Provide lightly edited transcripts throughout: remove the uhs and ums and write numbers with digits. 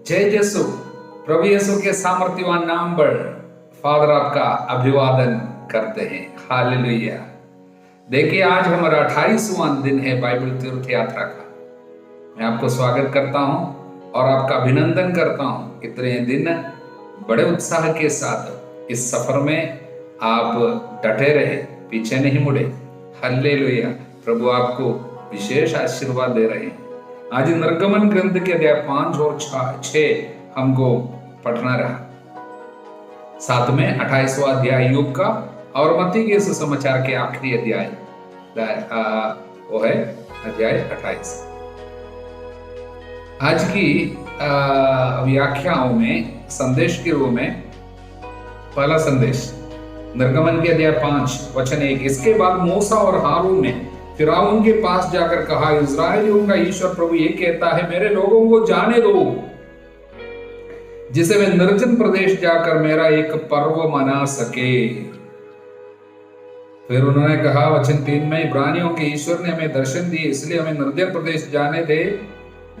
जय यीशु। प्रभु यीशु के सामर्थ्यवान नाम पर फादर आपका अभिवादन करते हैं। हालेलुया। देखिए, आज हमारा 28वां दिन है बाइबल तीर्थ यात्रा का। मैं आपको स्वागत करता हूं और आपका अभिनंदन करता हूं। इतने दिन बड़े उत्साह के साथ इस सफर में आप डटे रहे, पीछे नहीं मुड़े। हालेलुया। प्रभु आपको विशेष आशीर्वाद दे रहे हैं। आज निर्गमन ग्रंथ के अध्याय 5 और 6 हमको पढ़ना रहा। साथ में 28वां अध्याय योग का और मत्ती के सुसमाचार के आखिरी अध्याय वो है अध्याय 28। आज की व्याख्याओं में संदेश के रूप में पहला संदेश निर्गमन के अध्याय 5 वचन 1। इसके बाद मूसा और हारून ने फिरौन के पास जाकर कहा, इस्राएलियों का ईश्वर प्रभु ये कहता है, मेरे लोगों को जाने दो, जिसे वे निर्जन प्रदेश जाकर मेरा एक पर्व मना सके। फिर उन्होंने कहा वचन 3 में, इब्रानियों के ईश्वर ने हमें दर्शन दिए, इसलिए हमें निर्जन प्रदेश जाने दे,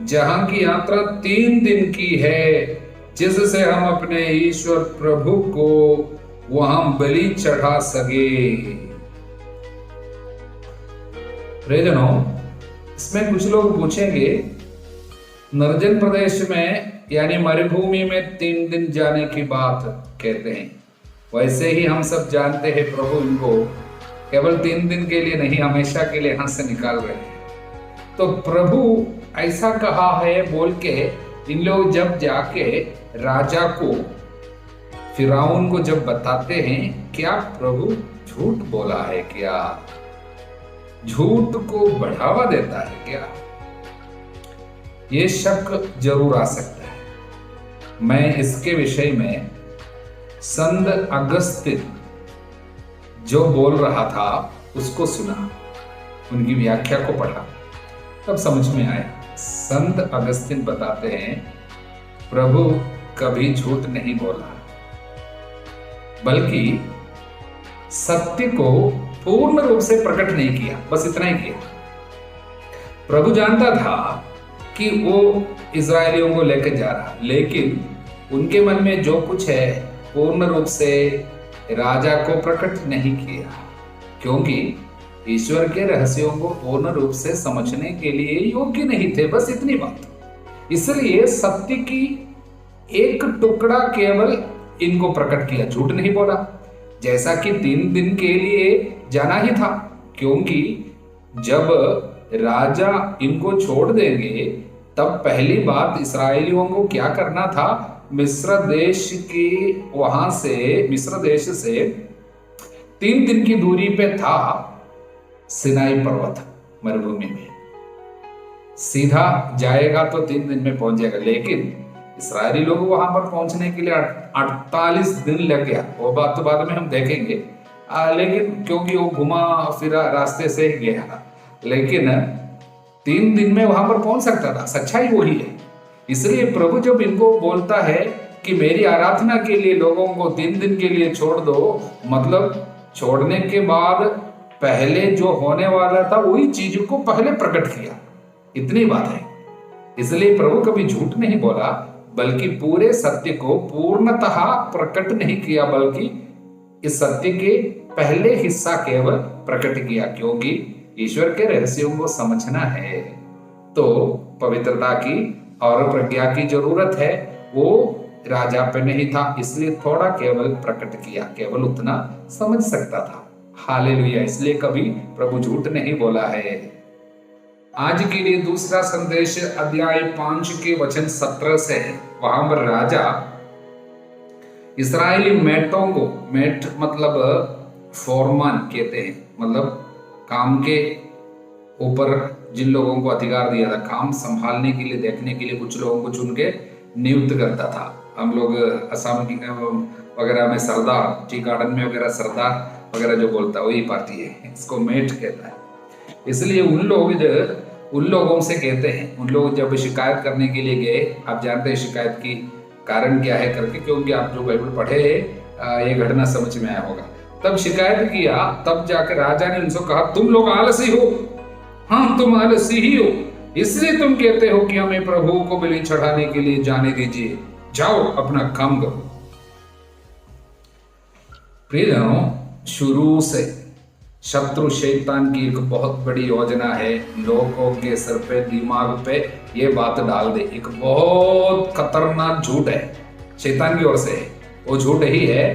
जहां की यात्रा 3 दिन की है, जिससे हम अपने ईश्वर प्रभु को वहां बलि चढ़ा सके। प्रियजनों, इसमें कुछ लोग पूछेंगे, निर्जन प्रदेश में यानी मरुभूमि में 3 दिन जाने की बात कहते हैं। वैसे ही हम सब जानते हैं प्रभु इनको केवल 3 दिन के लिए नहीं, हमेशा के लिए यहां से निकाल रहे हैं। तो प्रभु ऐसा कहा है बोल के इन लोग जब जाके राजा को, फिरौन को जब बताते हैं, क्या प्रभु झूठ बोला है, क्या झूठ को बढ़ावा देता है क्या, ये शक जरूर आ सकता है। मैं इसके विषय में संत अगस्तिन जो बोल रहा था उसको सुना, उनकी व्याख्या को पढ़ा, तब समझ में आया। संत अगस्तिन बताते हैं, प्रभु कभी झूठ नहीं बोला, बल्कि सत्य को पूर्ण रूप से प्रकट नहीं किया, बस इतना ही किया। प्रभु जानता था कि वो इस्राएलियों को लेकर जा रहा, लेकिन उनके मन में जो कुछ है पूर्ण रूप से राजा को प्रकट नहीं किया, क्योंकि ईश्वर के रहस्यों को पूर्ण रूप से समझने के लिए योग्य नहीं थे, बस इतनी बात। इसलिए सत्य की एक टुकड़ा केवल इनको प्रकट किया, झूठ नहीं बोला। जैसा कि 3 दिन के लिए जाना ही था, क्योंकि जब राजा इनको छोड़ देंगे तब पहली बात इस्राएलियों को क्या करना था, मिस्र देश के वहां से, मिस्र देश से 3 दिन की दूरी पे था सिनाई पर्वत, मरुभूमि में। सीधा जाएगा तो 3 दिन में पहुंच जाएगा, लेकिन इस्राएली लोग वहां पर पहुंचने के लिए 48 दिन लग गया। वो बात तो बाद में हम देखेंगे, लेकिन क्योंकि वो घुमा फिरा रास्ते से गया, लेकिन 3 दिन में वहां पर पहुंच सकता था। सच्चाई वही है। इसलिए प्रभु जब इनको बोलता है कि मेरी आराधना के लिए लोगों को 3 दिन के लिए छोड़ दो, मतलब छोड़ने के बाद पहले जो होने वाला था वही चीज को पहले प्रकट किया, इतनी बात है। इसलिए प्रभु कभी झूठ नहीं बोला, बल्कि पूरे सत्य को पूर्णतः प्रकट नहीं किया, बल्कि इस सत्य के पहले हिस्सा केवल प्रकट किया, क्योंकि ईश्वर के रहस्यों को समझना है तो पवित्रता की और प्रज्ञा की जरूरत है। वो राजा पे नहीं था, इसलिए थोड़ा केवल प्रकट किया, केवल उतना समझ सकता था। हालेलुया। इसलिए कभी प्रभु झूठ नहीं बोला है। आज के लिए दूसरा संदेश अध्याय 5 के वचन 17 से है। वहां पर राजा इस्राएली मेटों को, मेट मतलब फोरमैन कहते हैं, मतलब काम के ऊपर जिन लोगों को अधिकार दिया था, काम संभालने के लिए, देखने के लिए कुछ लोगों को चुन के नियुक्त करता था। हम लोग असम वगैरह में सरदार, टी गार्डन में वगैरह सरदार वगैरह जो बोलता है वही पार्टी है, इसको मेट कहता है। इसलिए उन लोगों से कहते हैं, उन लोग जब शिकायत करने के लिए गए, आप जानते हैं शिकायत की कारण क्या है करके, क्योंकि आप जो बाइबल पढ़े हैं ये घटना समझ में आया होगा। तब शिकायत किया, तब जाकर राजा ने उनसे कहा, तुम लोग आलसी हो, हाँ तुम आलसी ही हो, इसलिए तुम कहते हो कि हमें प्रभु को बलि चढ़ाने के लिए जाने दीजिए, जाओ अपना काम करो। प्रियजनों, शुरू से शत्रु शैतान की एक बहुत बड़ी योजना है लोगों के सिर पे, दिमाग पे ये बात डाल दे। एक बहुत खतरनाक झूठ है, शैतान की ओर से है। वो झूठ ही है,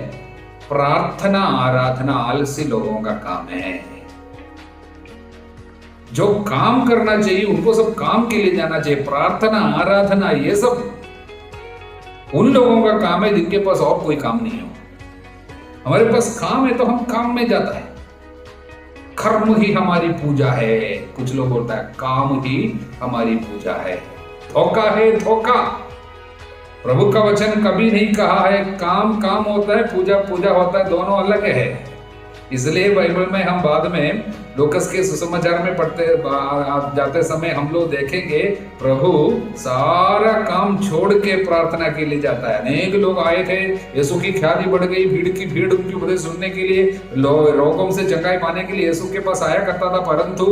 प्रार्थना आराधना आलसी लोगों का काम है। जो काम करना चाहिए उनको सब काम के लिए जाना चाहिए। प्रार्थना आराधना ये सब उन लोगों का काम है जिनके पास और कोई काम नहीं हो। हमारे पास काम है तो हम काम में जाता है। कर्म ही हमारी पूजा है। कुछ लोग बोलता है काम ही हमारी पूजा है। धोखा है, धोखा। प्रभु का वचन कभी नहीं कहा है काम काम होता है, पूजा पूजा होता है, दोनों अलग है। इसलिए बाइबल में हम बाद में लूकास के सुसमाचार में पढ़ते जाते समय हम लोग देखेंगे प्रभु सारा काम छोड़ के प्रार्थना के लिए जाता है। अनेक लोग आए थे, यीशु की ख्याति बढ़ गई, भीड़ की भीड़ उनकी उपदेश सुनने के लिए, रोगों से चंगाई पाने के लिए यीशु के पास आया करता था, परंतु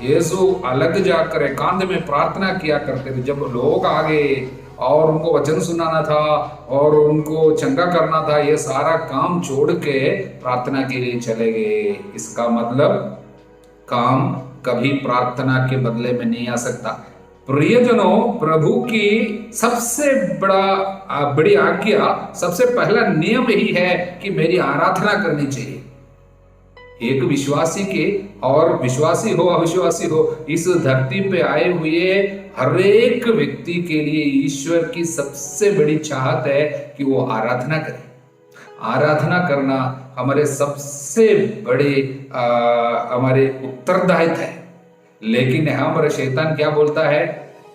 यीशु अलग जाकर एकांत में प्रार्थना किया करते थे। जब लोग आ गए और उनको वचन सुनाना था और उनको चंगा करना था, ये सारा काम छोड़ के प्रार्थना के लिए चले गए। इसका मतलब काम कभी प्रार्थना के बदले में नहीं आ सकता। प्रियजनों, प्रभु की सबसे बड़ी आज्ञा, सबसे पहला नियम यही है कि मेरी आराधना करनी चाहिए। एक विश्वासी के, और विश्वासी हो अविश्वासी हो, इस धरती पे आए हुए हर एक व्यक्ति के लिए ईश्वर की सबसे बड़ी चाहत है कि वो आराधना करे। आराधना करना हमारे सबसे बड़े हमारे उत्तरदायित्व है। लेकिन हमारा शैतान क्या बोलता है?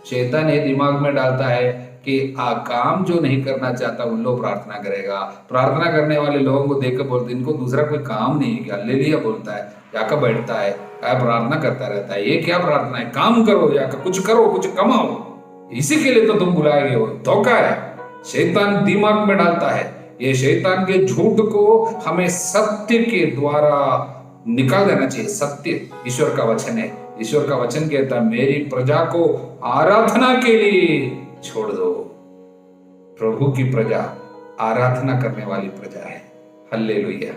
शैतान ये दिमाग में डालता है कि काम जो नहीं करना चाहता उन लोग प्रार्थना करेगा। प्रार्थना करने वाले लोगों को देखकर बोलते इनको दूसरा कोई काम नहीं है, क्या हालेलुया बोलता है, जाकर बैठता है, प्रार्थना करता रहता है। ये क्या प्रार्थना है? काम करो, या कुछ करो, कुछ कमाओ, इसी के लिए तो तुम बुलाए गए हो। धोखा है, शैतान दिमाग में डालता है। ये शैतान के झूठ को हमें सत्य के द्वारा निकाल देना चाहिए। सत्य ईश्वर का वचन है। ईश्वर का वचन कहता है मेरी प्रजा को आराधना के लिए छोड़ दो। प्रभु की प्रजा आराधना करने वाली प्रजा है। हल्लेलुया।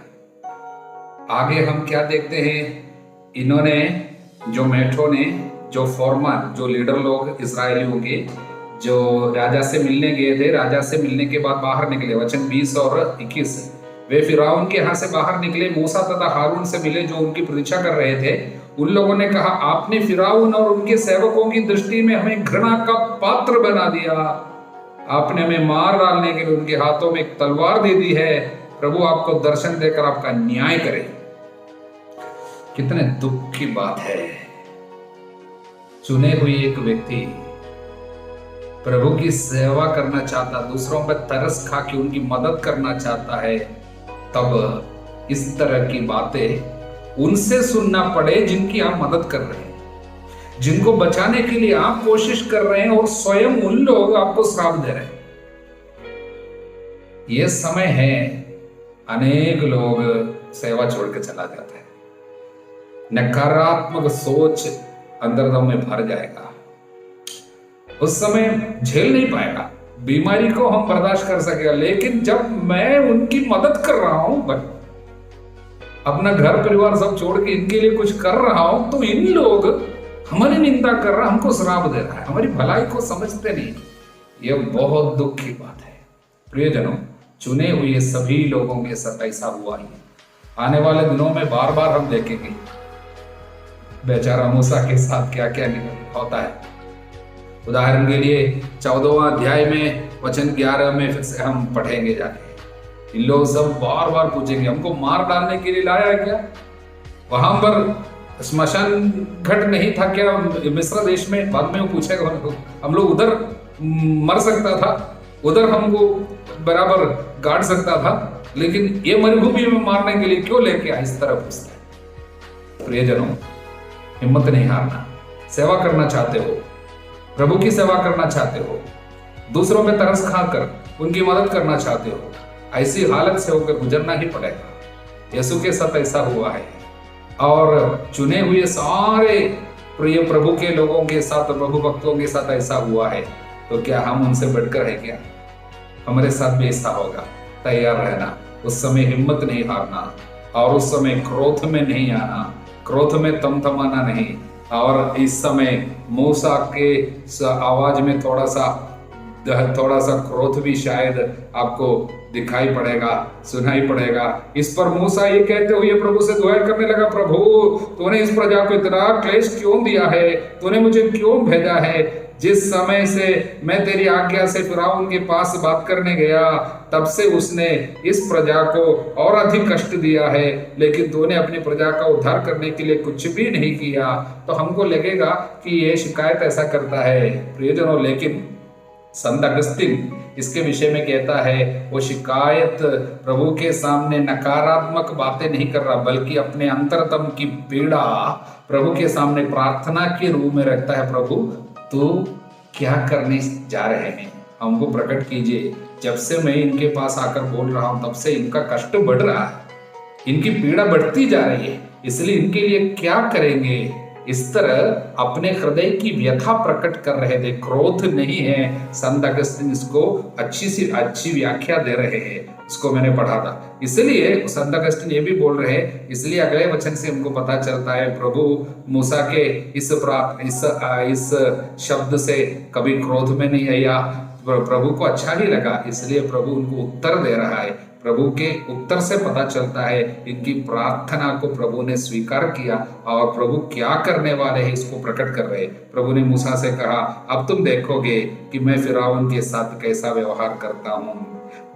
आगे हम क्या देखते हैं? इन्होंने जो मेठों ने, जो फॉर्मर, जो लीडर लोग इस्राएलियों के, जो राजा से मिलने गए थे, राजा से मिलने के बाद बाहर निकले, वचन 20 और 21, वे फिरौन के यहाँ से बाहर निकले, मूसा तथा हारून से मिले जो उनकी प्रतीक्षा कर रहे थे। उन लोगों ने कहा आपने फिरौन और उनके सेवकों की दृष्टि में हमें घृणा का पात्र बना दिया। आपने हमें मार डालने के लिए उनके हाथों में एक तलवार दे दी है। प्रभु आपको दर्शन देकर आपका न्याय करे। कितने दुख की बात है। चुने हुए एक व्यक्ति प्रभु की सेवा करना चाहता, दूसरों पर तरस खा के उनकी मदद करना चाहता है, तब इस तरह की बातें उनसे सुनना पड़े जिनकी आप मदद कर रहे हैं, जिनको बचाने के लिए आप कोशिश कर रहे हैं, और स्वयं उन लोग आपको श्राप दे रहे हैं। यह समय है अनेक लोग सेवा छोड़ के चला जाता है। नकारात्मक सोच अंदर दम में भर जाएगा। उस समय झेल नहीं पाएगा। बीमारी को हम बर्दाश्त कर सकेगा, लेकिन जब मैं उनकी मदद कर रहा हूं, अपना घर परिवार सब छोड़ के इनके लिए कुछ कर रहा हूं, तो इन लोग हमारी निंदा कर रहा है, हमको श्राप दे रहा है, हमारी भलाई को समझते नहीं। यह बहुत दुख की बात है। प्रियजनों, चुने हुए सभी लोगों के साथ ऐसा हुआ ही। आने वाले दिनों में बार बार हम देखेंगे बेचारा मूसा के साथ क्या क्या होता है। उदाहरण के लिए 14वां अध्याय में वचन 11 में फिर से हम पढ़ेंगे जाके। इन लोग सब बार बार पूछेंगे हमको मार डालने के लिए लाया है क्या? वहां पर स्मशान घाट नहीं था क्या मिस्र देश में? बाद में वो पूछेगा हम लोग उधर मर सकता था, उधर हमको बराबर गाड़ सकता था, लेकिन ये मरुभूमि में मारने के लिए क्यों लेके आए? इस तरह पूछता है। प्रियजनों, हिम्मत नहीं हारना। सेवा करना चाहते हो, प्रभु की सेवा करना चाहते हो, दूसरों पे तरस खाकर उनकी मदद करना चाहते हो, ऐसी हालत से होकर गुजरना ही पड़ेगा। यीशु के साथ ऐसा हुआ है। और चुने हुए सारे प्रिय प्रभु के लोगों के साथ, प्रभु भक्तों के साथ ऐसा हुआ है, तो क्या हम उनसे बढ़कर है क्या? हमारे साथ भी ऐसा होगा। तैयार रहना, उस समय हिम्मत नहीं हारना, और उस समय क्रोध में नहीं आना, क्रोध में तमतमाना नहीं। और इस समय मूसा के आवाज में थोड़ा सा क्रोध भी शायद आपको दिखाई पड़ेगा, सुनाई पड़ेगा। इस पर मूसा ये कहते हुए प्रभु से दुआ करने लगा, प्रभु तूने इस प्रजा को इतना क्लेश क्यों दिया है? तूने मुझे क्यों भेजा है? जिस समय से मैं तेरी आज्ञा से फिरौन के पास बात करने गया, तब से उसने इस प्रजा को और अधिक कष्ट दिया है, लेकिन तूने अपनी प्रजा का उद्धार करने के लिए कुछ भी नहीं किया। तो हमको लगेगा कि ये शिकायत ऐसा करता है प्रियजनों, लेकिन संत अगस्तीन इसके विषय में कहता है, वो शिकायत प्रभु के सामने नकारात्मक बातें नहीं कर रहा, बल्कि अपने अंतरतम की पीड़ा प्रभु के सामने प्रार्थना के रूप में रखता है। प्रभु तो क्या करने जा रहे हैं, हमको प्रकट कीजिए। जब से मैं इनके पास आकर बोल रहा हूं, तब से इनका कष्ट बढ़ रहा है, इनकी पीड़ा बढ़ती जा रही है, इसलिए इनके लिए क्या करेंगे? इस तरह अपने हृदय की व्यथा प्रकट कर रहे थे, क्रोध नहीं है। संत अगस्तीन इसको अच्छी व्याख्या दे रहे हैं, इसको मैंने पढ़ा था। इसलिए संत अगस्तीन ये भी बोल रहे हैं, इसलिए अगले वचन से हमको पता चलता है प्रभु मूसा के इस शब्द से कभी क्रोध में नहीं आया, प्रभु को अच्छा ही लगा, इसलिए प्रभु उनको उत्तर दे रहा है। प्रभु के उत्तर से पता चलता है इनकी प्रार्थना को प्रभु ने स्वीकार किया, और प्रभु क्या करने वाले हैं इसको प्रकट कर रहे। प्रभु ने मूसा से कहा, अब तुम देखोगे कि मैं फिरौन के साथ कैसा व्यवहार करता हूँ।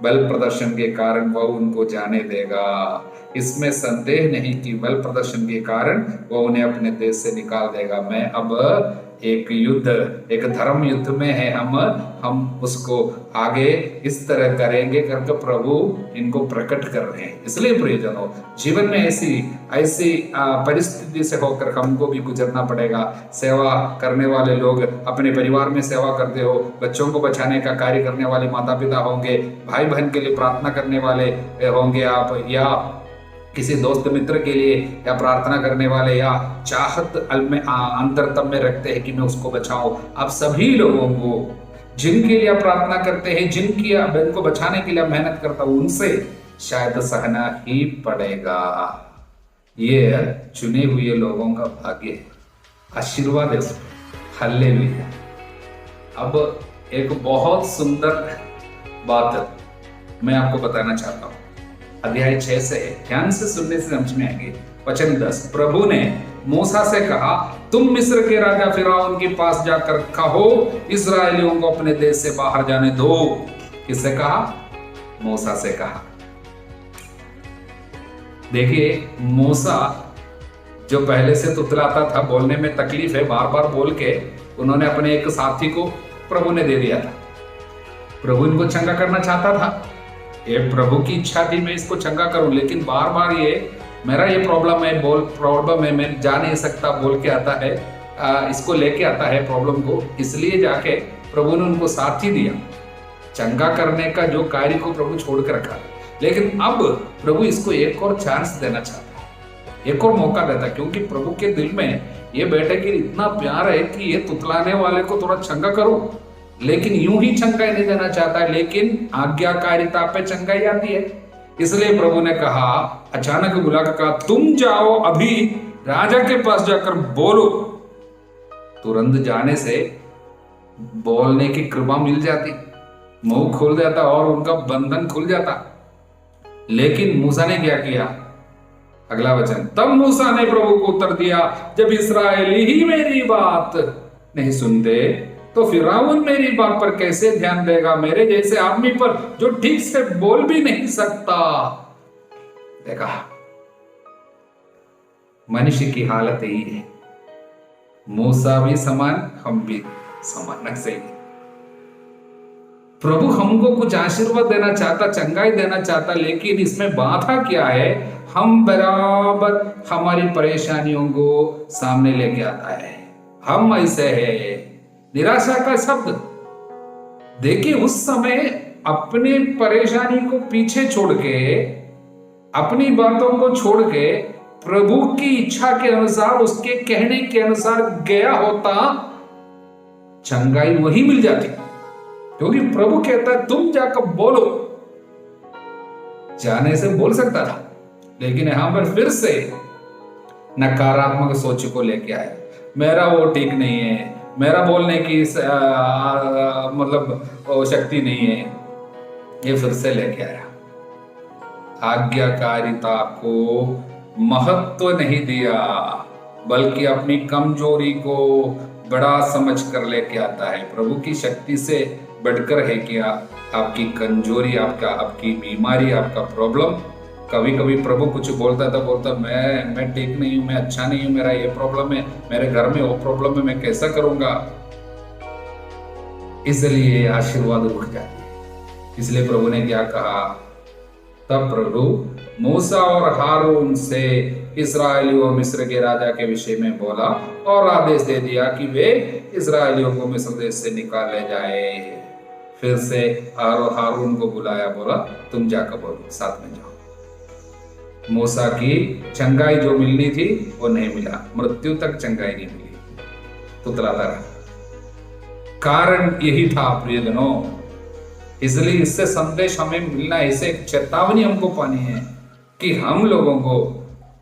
बल प्रदर्शन के कारण वह उनको जाने देगा। इसमें संदेह नहीं कि बल प्रदर्शन के कारण वह उन्हें अपने देश से निकाल देगा। मैं अब एक धर्म युद्ध में है, हम उसको आगे इस तरह करेंगे करके प्रभु इनको प्रकट कर रहे हैं। इसलिए प्रियजनों, जीवन में ऐसी परिस्थिति से होकर हमको भी गुजरना पड़ेगा। सेवा करने वाले लोग अपने परिवार में सेवा करते हो, बच्चों को बचाने का कार्य करने वाले माता पिता होंगे, भाई बहन के लिए प्रार्थना करने वाले होंगे आप, या किसी दोस्त मित्र के लिए या प्रार्थना करने वाले, या चाहत अंतरतम में रखते हैं कि मैं उसको बचाऊं। आप सभी लोगों को जिनके लिए प्रार्थना करते हैं, जिनकी को बचाने के लिए मेहनत करता हूं, उनसे शायद सहना ही पड़ेगा। ये चुने हुए लोगों का भाग्य है, आशीर्वाद है। हालेलुया। अब एक बहुत सुंदर बात मैं आपको बताना चाहता हूं, अध्याय 6 से, ध्यान से सुनने से समझ में आएंगे। वचन 10, प्रभु ने मूसा से कहा, तुम मिस्र के राजा फिरौन के पास जाकर कहो, इस्राएलियों को अपने देश से बाहर जाने दो। किससे कहा? मूसा से कहा। देखिए, मूसा जो पहले से तुतलाता था, बोलने में तकलीफ है, बार बार बोल के उन्होंने अपने एक साथी को प्रभु ने दे दिया था। प्रभु इनको चंगा करना चाहता था, ये प्रभु की इच्छा थी मैं इसको चंगा करूं, लेकिन बार बार मेरा ये प्रॉब्लम है, मैं जा नहीं सकता बोल के आता है, इसको लेके आता है प्रॉब्लम को। इसलिए जाके प्रभु ने उनको साथ ही दिया, चंगा करने का जो कार्य को प्रभु छोड़ कर रखा। लेकिन अब प्रभु इसको एक और चांस देना चाहता है, एक और मौका देता है, क्योंकि प्रभु के दिल में ये बेटे के लिए इतना प्यार है कि ये तुतलाने वाले को थोड़ा चंगा करो, लेकिन यूं ही चंगाई नहीं देना चाहता है, लेकिन आज्ञाकारिता पे चंगाई आती है। इसलिए प्रभु ने कहा, अचानक बुलाकर कहा, तुम जाओ अभी राजा के पास जाकर बोलो। तुरंत जाने से बोलने की कृपा मिल जाती, मुंह खुल जाता और उनका बंधन खुल जाता। लेकिन मूसा ने क्या किया? अगला वचन, तब मूसा ने प्रभु को उत्तर दिया, जब इस्राएली ही मेरी बात नहीं सुनते तो फिरौन मेरी बात पर कैसे ध्यान देगा, मेरे जैसे आदमी पर जो ठीक से बोल भी नहीं सकता। देखा, मनुष्य की हालत यही है। मूसा भी समान, हम भी समान से। प्रभु हमको कुछ आशीर्वाद देना चाहता, चंगाई देना चाहता, लेकिन इसमें बाधा क्या है? हम बराबर हमारी परेशानियों को सामने लेके आता है। हम ऐसे है, निराशा का शब्द। देखिए, उस समय अपनी परेशानी को पीछे छोड़ के, अपनी बातों को छोड़ के प्रभु की इच्छा के अनुसार, उसके कहने के अनुसार गया होता, चंगाई वही मिल जाती, क्योंकि प्रभु कहता है तुम जाकर बोलो। जाने से बोल सकता था, लेकिन यहां पर फिर से नकारात्मक सोच को लेके आया, मेरा वो ठीक नहीं है, मेरा बोलने की मतलब शक्ति नहीं है, ये फिर से लेके आया। आज्ञाकारिता को महत्व नहीं दिया, बल्कि अपनी कमजोरी को बड़ा समझ कर लेके आता है। प्रभु की शक्ति से बढ़कर है क्या आपकी कमजोरी, आपकी बीमारी, आपका प्रॉब्लम। कभी कभी प्रभु कुछ बोलता था, बोलता मैं ठीक नहीं हूं, मैं अच्छा नहीं हूं, मेरा ये प्रॉब्लम है, मेरे घर में वो प्रॉब्लम है, मैं कैसा करूंगा। इसलिए आशीर्वाद रुक जाती है। इसलिए प्रभु ने क्या कहा, तब प्रभु मूसा और हारून से इस्राएलियों और मिस्र के राजा के विषय में बोला और आदेश दे दिया कि वे इस्राएलियों को मिस्र देश से निकाल ले जाए। फिर से हारून को बुलाया, बोला तुम जाकर बोलो, साथ में जाओ। मूसा की चंगाई जो मिलनी थी वो नहीं मिला, मृत्यु तक चंगाई नहीं मिली, तुतलाता रहा। कारण यही था प्रियजनों। इसलिए इससे संदेश हमें मिलना है, इसे एक चेतावनी हमको पानी है कि हम लोगों को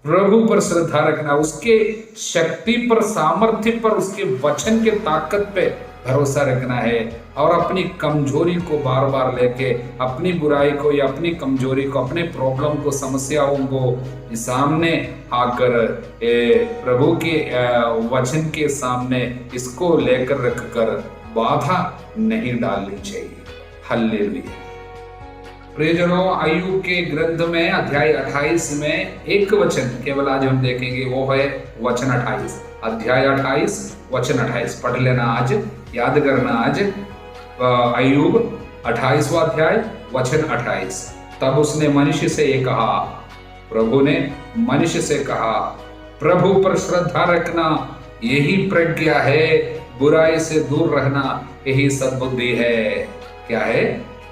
प्रभु पर श्रद्धा रखना, उसके शक्ति पर, सामर्थ्य पर, उसके वचन के ताकत पे भरोसा रखना है और अपनी कमजोरी को बार बार लेके, अपनी बुराई को या अपनी कमजोरी को, अपने प्रॉब्लम को, समस्याओं को सामने आकर प्रभु के वचन के सामने इसको लेकर रखकर बाधा नहीं डालनी चाहिए। हालेलुया। प्रियजनों, अय्यूब के ग्रंथ में अध्याय 28 में एक वचन केवल आज हम देखेंगे, वो है वचन 28, अध्याय 28 वचन 28। पढ़ लेना आज, याद करना आज। अय्यूब 28वां अध्याय वचन 28। तब उसने मनुष्य से ये कहा, प्रभु ने मनुष्य से कहा, प्रभु पर श्रद्धा रखना यही प्रज्ञा है, बुराई से दूर रहना यही सद्बुद्धि है। क्या है?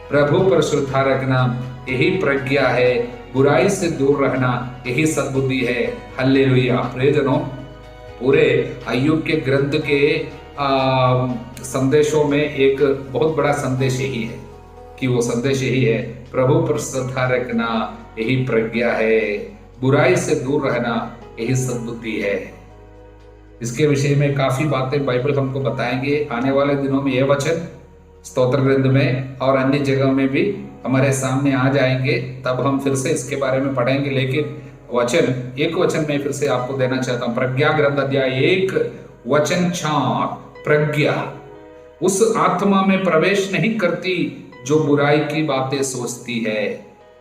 प्रभु पर श्रद्धा रखना यही प्रज्ञा है, बुराई से दूर रहना यही सद्बुद्धि है। हालेलुया। प्रियजनों, पूरे अय्यूब के ग्रंथ के संदेशों में एक बहुत बड़ा संदेश यही है कि वो संदेश यही है, प्रभु पर श्रद्धा रखना यही प्रज्ञा है, बुराई से दूर रहना यही सद्बुद्धि है। इसके विषय में काफी बातें बाइबल हमको बताएंगे। आने वाले दिनों में यह वचन स्तोत्र ग्रंथ में और अन्य जगह में भी हमारे सामने आ जाएंगे, तब हम फिर से इसके बारे में पढ़ेंगे। लेकिन एक वचन में फिर से आपको देना चाहता हूं। प्रज्ञा ग्रंथ अध्याय 1 वचन 4। प्रज्ञा उस आत्मा में प्रवेश नहीं करती जो बुराई की बातें सोचती है।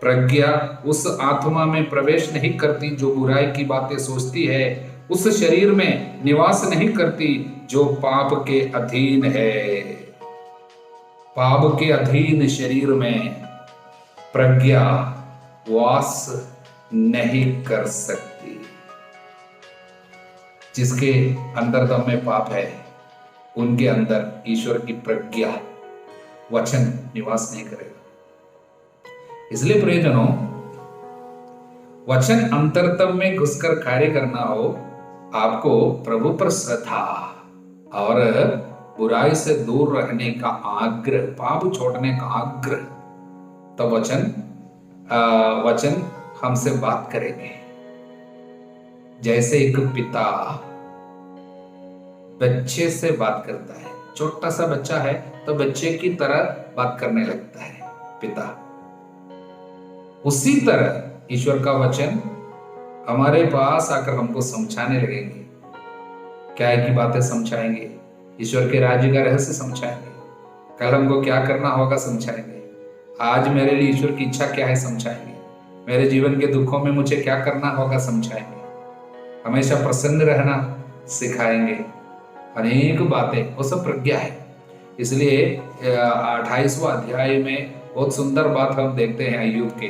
प्रज्ञा उस आत्मा में प्रवेश नहीं करती जो बुराई की बातें सोचती है, उस शरीर में निवास नहीं करती जो पाप के अधीन है। पाप के अधीन शरीर में प्रज्ञा वास नहीं कर सकती। जिसके अंदर दम में पाप है, उनके अंदर ईश्वर की प्रज्ञा, वचन निवास नहीं करेगा। इसलिए प्रियजनों, वचन अंतरतम में घुसकर कार्य करना हो, आपको प्रभु पर श्रद्धा और बुराई से दूर रहने का आग्रह, पाप छोड़ने का आग्रह, तो वचन हमसे बात करेंगे। जैसे एक पिता बच्चे से बात करता है, छोटा सा बच्चा है तो बच्चे की तरह बात करने लगता है पिता, उसी तरह ईश्वर का वचन हमारे पास आकर हमको समझाने लगेंगे। क्या की बातें समझाएंगे, ईश्वर के राज्य का रहस्य समझाएंगे, कल हमको क्या करना होगा समझाएंगे, आज मेरे लिए ईश्वर की इच्छा क्या है समझाएंगे, मेरे जीवन के दुखों में मुझे क्या करना होगा समझाएंगे, हमेशा प्रसन्न रहना सिखाएंगे। अनेक बातें, वो सब प्रज्ञा है। इसलिए 28वां अध्याय में बहुत सुंदर बात हम देखते हैं अय्यूब के,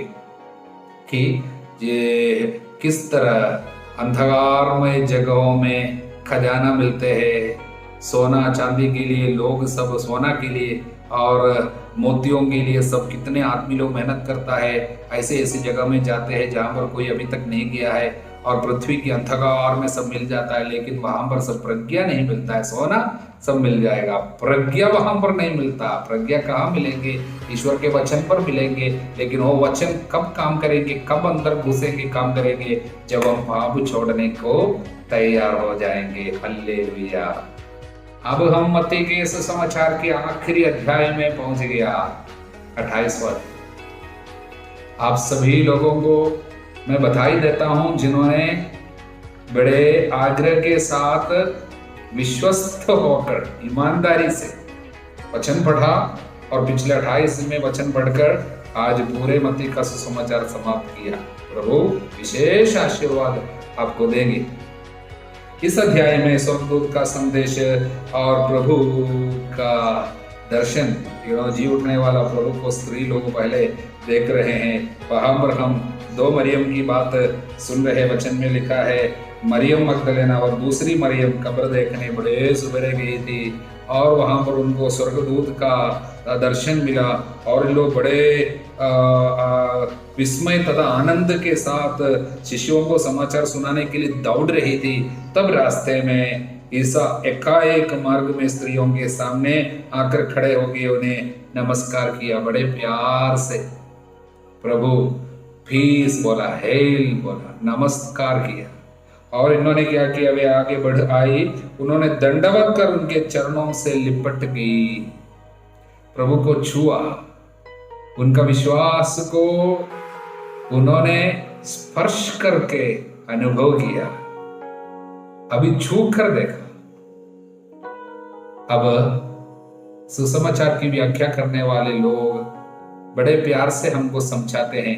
कि ये किस तरह अंधकारमय जगहों में खजाना मिलते हैं। सोना चांदी के लिए लोग सब, सोना के लिए और मोतियों के लिए सब, कितने आदमी लोग मेहनत करता है। ऐसे ऐसी जगह में जाते हैं जहां पर कोई अभी तक नहीं गया है, और पृथ्वी की अंधकार में सब मिल जाता है, लेकिन वहां पर सब प्रज्ञा नहीं मिलता है। सोना सब मिल जाएगा, प्रज्ञा वहां पर नहीं मिलता। प्रज्ञा कहाँ मिलेंगे? ईश्वर के वचन पर मिलेंगे। लेकिन वो वचन कब काम करेंगे, कब अंदर घुसेंगे, काम करेंगे? जब हम पाप छोड़ने को तैयार हो जाएंगे। हालेलुया। अब हम मत्ती के इस समाचार के आखिरी अध्याय में पहुंच गया, 28वां। आप सभी लोगों को मैं बधाई देता हूं जिन्होंने बड़े आग्रह के साथ विश्वस्त होकर ईमानदारी से वचन पढ़ा और पिछले 28 में वचन पढ़कर आज पूरे मत्ती का सुसमाचार समाप्त किया। प्रभु विशेष आशीर्वाद आपको देंगे। इस अध्याय में स्वर्गदूत का संदेश और प्रभु का दर्शन, जी उठने वाला प्रभु को स्त्री लोग पहले देख रहे हैं। वहां पर हम 2 मरियम की बात सुन रहे। वचन में लिखा है मरियम मगदलेना और दूसरी मरियम कब्र देखने बड़े सुबह गई थी और वहां पर उनको स्वर्गदूत का दर्शन मिला और लोग बड़े विस्मय तथा आनंद के साथ शिष्यों को समाचार सुनाने के लिए दौड़ रही थी। तब रास्ते में ईसा एकाएक मार्ग में स्त्रियों के सामने आकर खड़े हो गए, उन्हें नमस्कार किया बड़े प्यार से। प्रभु पीस बोला, हेल बोला, नमस्कार किया। और इन्होंने क्या किया? वे आगे बढ़ आई, उन्होंने दंडवत कर उनके चरणों से लिपट गई, प्रभु को छुआ, उनका विश्वास को उन्होंने स्पर्श करके अनुभव किया, अभी छू कर देखा। अब सुसमाचार की व्याख्या करने वाले लोग बड़े प्यार से हमको समझाते हैं,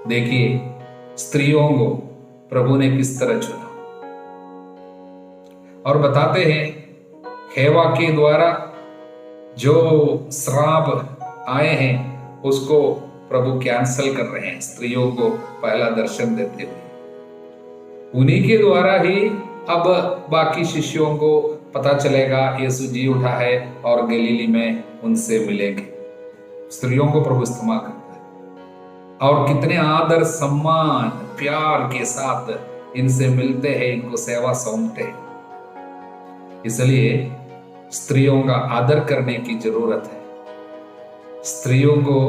देखिए स्त्रियों को प्रभु ने किस तरह चुना, और बताते हैं हेवा के द्वारा जो श्राप आए हैं उसको प्रभु कैंसल कर रहे हैं, स्त्रियों को पहला दर्शन देते हुए। उन्हीं के द्वारा ही अब बाकी शिष्यों को पता चलेगा यीशु जी उठा है और गलीली में उनसे मिलेंगे। स्त्रियों को प्रभु इस्तेमाल करता है और कितने आदर सम्मान प्यार के साथ इनसे मिलते हैं, इनको सेवा सौंपते हैं। इसलिए स्त्रियों का आदर करने की जरूरत है। स्त्रियों को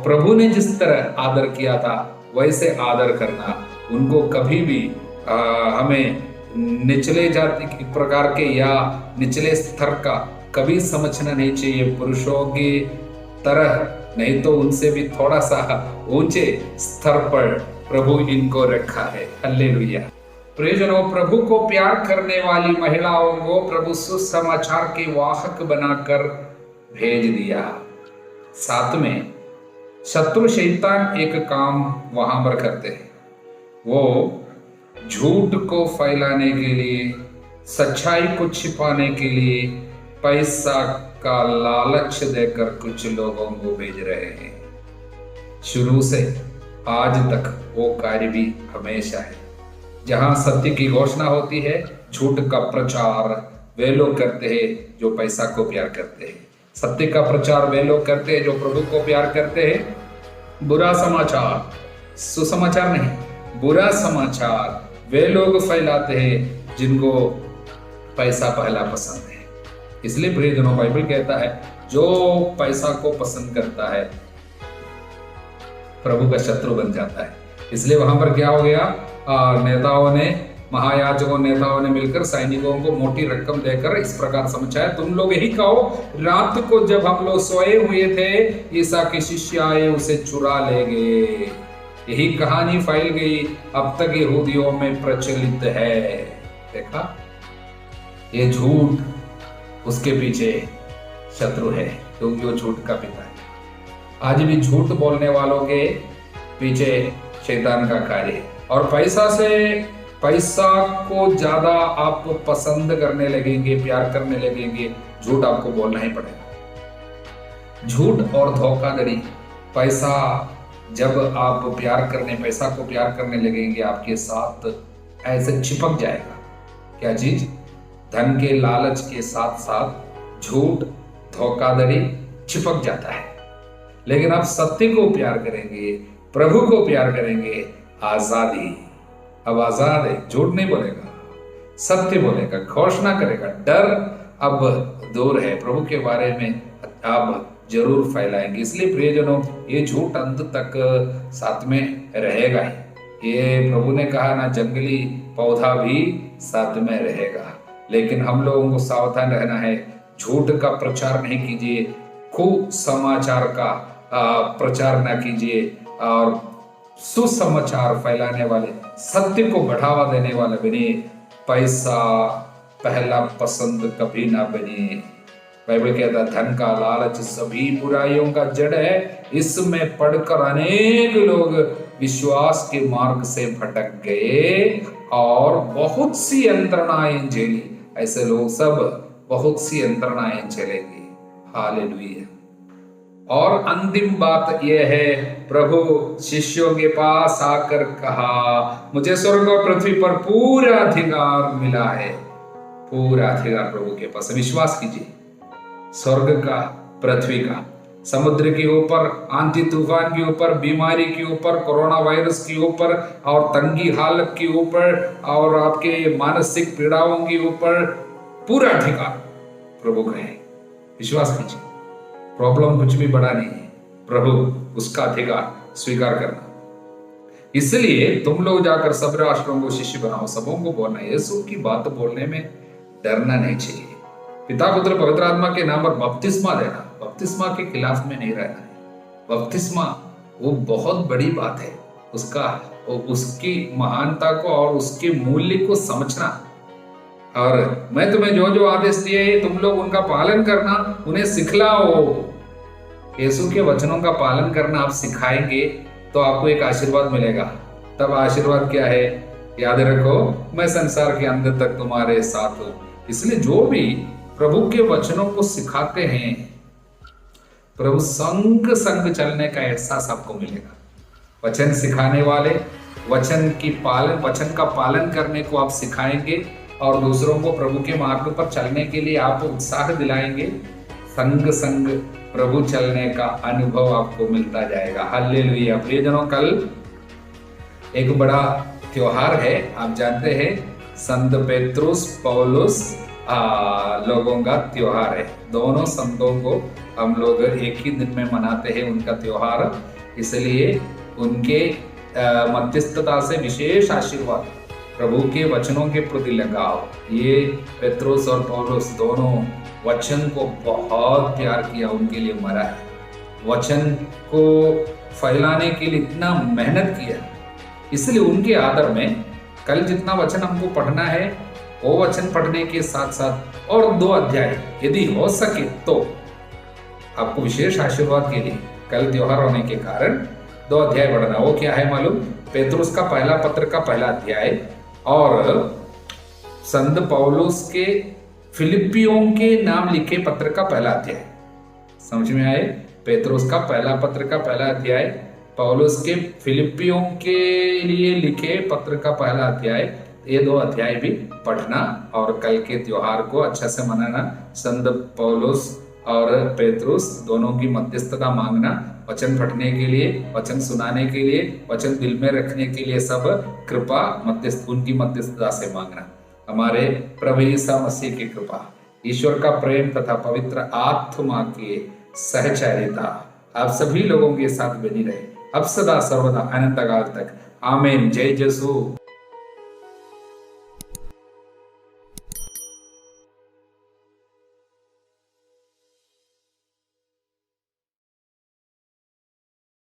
प्रभु ने जिस तरह आदर किया था वैसे आदर करना, उनको कभी भी हमें निचले जाति के प्रकार के या निचले स्तर का कभी समझना नहीं चाहिए। पुरुषों की तरह नहीं तो उनसे भी थोड़ा सा ऊंचे स्तर पर प्रभु इनको रखा है। हालेलुया। प्रियजनों, प्रभु को प्यार करने वाली महिलाओं को प्रभु सुसमाचार के वाहक बनाकर भेज दिया। साथ में शत्रु शैतान एक काम वहां पर करते हैं, वो झूठ को फैलाने के लिए, सच्चाई को छिपाने के लिए पैसा का लालच देकर कुछ लोगों को भेज रहे हैं। शुरू से आज तक वो कार्य भी हमेशा है। जहां सत्य की घोषणा होती है, झूठ का प्रचार वे लोग करते हैं जो पैसा को प्यार करते हैं। सत्य का प्रचार वे लोग करते हैं जो प्रभु को प्यार करते हैं। बुरा समाचार, सुसमाचार नहीं, बुरा समाचार वे लोग फैलाते हैं जिनको पैसा पहला पसंद है। इसलिए प्रियजनों, बाइबल कहता है जो पैसा को पसंद करता है प्रभु का शत्रु बन जाता है। इसलिए वहां पर क्या हो गया? नेताओं ने, महायाजकों नेताओं ने मिलकर सैनिकों को मोटी रकम देकर इस प्रकार समझाया, तुम लोग यही कहो रात को जब हम लोग सोए हुए थे ईसा के शिष्य आए उसे चुरा ले गए। यही कहानी फैल गई, अब तक यहूदियों में प्रचलित है। देखा, ये झूठ उसके पीछे शत्रु है, क्योंकि वो झूठ का पिता है। आज भी झूठ बोलने वालों के पीछे शैतान का कार्य है। और पैसा को ज्यादा आप पसंद करने लगेंगे, प्यार करने लगेंगे, झूठ आपको बोलना ही पड़ेगा। झूठ और धोखाधड़ी, पैसा जब आप पैसा को प्यार करने लगेंगे आपके साथ ऐसे चिपक जाएगा। क्या चीज? धन के लालच के साथ साथ झूठ, धोखाधड़ी चिपक जाता है। लेकिन आप सत्य को प्यार करेंगे, प्रभु को प्यार करेंगे, आजादी। अब आजाद है, झूठ नहीं बोलेगा, सत्य बोलेगा, घोषणा करेगा। डर अब दूर है, प्रभु के बारे में आप जरूर फैलाएंगे। इसलिए प्रियजनों, ये झूठ अंत तक साथ में रहेगा ही। ये प्रभु ने कहा ना, जंगली पौधा भी साथ में रहेगा। लेकिन हम लोगों को सावधान रहना है, झूठ का प्रचार नहीं कीजिए, कुसमाचार का प्रचार ना कीजिए, और सुसमाचार फैलाने वाले, सत्य को बढ़ावा देने वाले बनिए। पैसा पहला पसंद कभी ना बनिए। बाइबल कहता है, धन का लालच सभी बुराइयों का जड़ है। इसमें पढ़कर अनेक लोग विश्वास के मार्ग से भटक गए और बहुत सी यंत्रणाएं झेली। ऐसे लोग सब बहुत सी यंत्रणाएं झेलेंगे। हालेलुया। और अंतिम बात यह है, प्रभु शिष्यों के पास आकर कहा, मुझे स्वर्ग और पृथ्वी पर पूरा अधिकार मिला है। पूरा अधिकार प्रभु के पास। विश्वास कीजिए, स्वर्ग का, पृथ्वी का, समुद्र के ऊपर, आंधी तूफान के ऊपर, बीमारी के ऊपर, कोरोना वायरस के ऊपर, और तंगी हालत के ऊपर, और आपके मानसिक पीड़ाओं के ऊपर पूरा अधिकार प्रभु का है। विश्वास कीजिए, प्रॉब्लम कुछ भी बड़ा नहीं है, प्रभु उसका अधिकार स्वीकार करना। इसलिए तुम लोग जाकर सब राष्ट्रों को शिष्य बनाओ, सबों को बोलना, यीशु की बात बोलने में डरना नहीं चाहिए। पिता पुत्र पवित्र आत्मा के नाम पर बपतिस्मा देना, बपतिस्मा के खिलाफ में नहीं रहना है। बपतिस्मा वो बहुत बड़ी बात है, उसकी महानता को और उसके मूल्य को समझना। और मैं तुम्हें जो जो आदेश दिए तुम लोग उनका पालन करना, उन्हें सिखलाओ। यीशु के वचनों का पालन करना आप सिखाएंगे तो आपको एक आशीर्वाद मिलेगा। तब आशीर्वाद क्या है? याद रखो, मैं संसार के अंत तक तुम्हारे साथ हूं। इसलिए जो भी प्रभु के वचनों को सिखाते हैं, प्रभु संग संग चलने का एहसास आपको मिलेगा। वचन सिखाने वाले वचन का पालन करने को आप सिखाएंगे और दूसरों को प्रभु के मार्ग पर चलने के लिए आप उत्साह दिलाएंगे। संग संग प्रभु चलने का अनुभव आपको मिलता जाएगा। हालेलुया। प्रियजनों, कल एक बड़ा त्योहार है, आप जानते हैं, संत पेत्रुस पौलुस लोगों का त्योहार है। दोनों संतों को हम लोग एक ही दिन में मनाते हैं उनका त्योहार। इसलिए उनके मध्यस्थता से विशेष आशीर्वाद प्रभु के वचनों के प्रति लगाओ। ये पेत्रुस और पौलुस दोनों वचन को बहुत प्यार किया, उनके लिए मरा है, वचन को फैलाने के लिए इतना मेहनत किया। इसलिए उनके आदर में कल जितना वचन हमको पढ़ना है, वो वचन पढ़ने के साथ साथ और 2 अध्याय यदि हो सके तो आपको विशेष आशीर्वाद के लिए कल त्योहार होने के कारण 2 अध्याय पढ़ना। वो क्या है मालूम? पेतरुस का पहला पत्र का पहला अध्याय और संत पौलुस के फिलिपियों के नाम लिखे पत्र का पहला अध्याय। समझ में आए? पेतरुस का पहला पत्र का पहला अध्याय, पौलुस के फिलिपियों के लिए लिखे पत्र का पहला अध्याय। ये 2 अध्याय भी पढ़ना और कल के त्योहार को अच्छा से मनाना। संत पौलुस और पेतरुस दोनों की मध्यस्थता मांगना, वचन पढ़ने के लिए, वचन सुनाने के लिए, वचन दिल में रखने के लिए सब कृपा उनकी मध्यस्थता से मांगना। हमारे प्रभु यीशु मसीह की कृपा, ईश्वर का प्रेम तथा पवित्र आत्मा की सहचर्यता आप सभी लोगों के साथ बनी रहे, अब सदा सर्वदा अनंत काल तक। आमीन। जय यीशु।